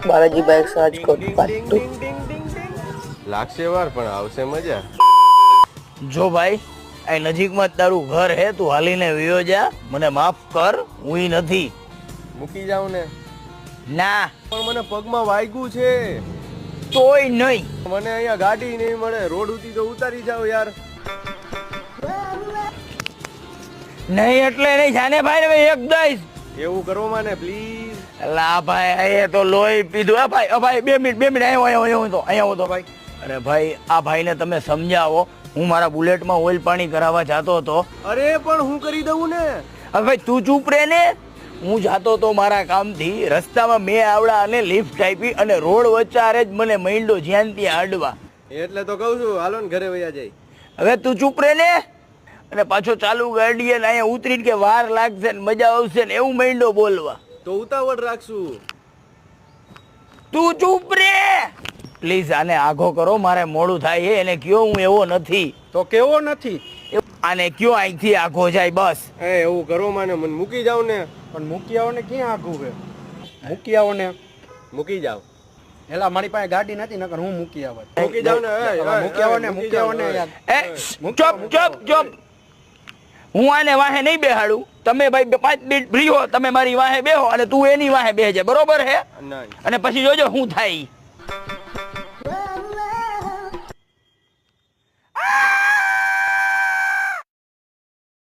Balaji bike search ડિંગ કરો ડિંગ part ડિંગ 2 ડિંગ ડિંગ ડિંગ ડિંગ. લાગશે વાર પણ આવશે મજા. જો ભાઈ આ નજીકમાં જ તારું ઘર હે, તું હાલીને વયો જા. મને માફ કર, હું ઈ નથી. મૂકી જાઉં ને ના પણ મને પગમાં વાગ્યું છે. તોય નહીં. મને અહીંયા ગાડી નહીં મળે, રોડ ઉતી તો ઉતારી જાવ યાર. નહીં એટલે નહીં, જાને ભાઈ હવે એક દઈશ. એવું કરો માને પ્લીઝ. લા ભાઈ એ તો લોહી પીધું. આ ભાઈ 2 મિનિટ અહીંયા તો ભાઈ. અરે ભાઈ આ ભાઈને તમે સમજાવો, હું મારા બુલેટમાં ઓઇલ પાણી કરાવવા જતો હતો. અરે પણ હું કરી દઉં ને. હવે ભાઈ તું ચૂપ રહે ને. હું જાતો તો મારા કામથી, રસ્તામાં મેં આવડા અને લિફ્ટ આપી અને રોડ વચ્ચારે જ મને માંડ્યો જ્યાં ત્યાં અડવા. એટલે તો કહું છું હાલો ને ઘરે વયા જાય. હવે તું ચૂપ રહે ને. અને પાછો ચાલુ ગાડીએ ને અહીંયા ઉતરીને કે વાર લાગશે ને મજા આવશે ને એવું માંડ્યો બોલવા. તો ઉતાવળ રાખશું. તું ચૂપ રે પ્લીઝ. આને આઘો કરો, મારે મોડું થાય છે. એને કયો હું એવો નથી. તો કેવો નથી? આને કયો અહીંથી આઘો જાય બસ. એવું કરો માને, મને મૂકી જાવ ને. પણ મૂકી આવો ને ક્યાં આઘું છે? મૂકી આવો ને. મૂકી જાવ. એલા મારી પાસે ગાડી નથી, નકર હું મૂકી આવત. મૂકી જાવ ને. મૂકી આવો ને, મૂકી આવો ને યાર. એ ચૂપ. હું આને વાહે નહીં બેહાડું. તમે ભાઈ 5 મિનિટ ફ્રી હો, તમે મારી વાહે બેહો અને તું એની વાહે બેહજે, બરોબર હે? નહીં. અને પછી જોજો શું થાય.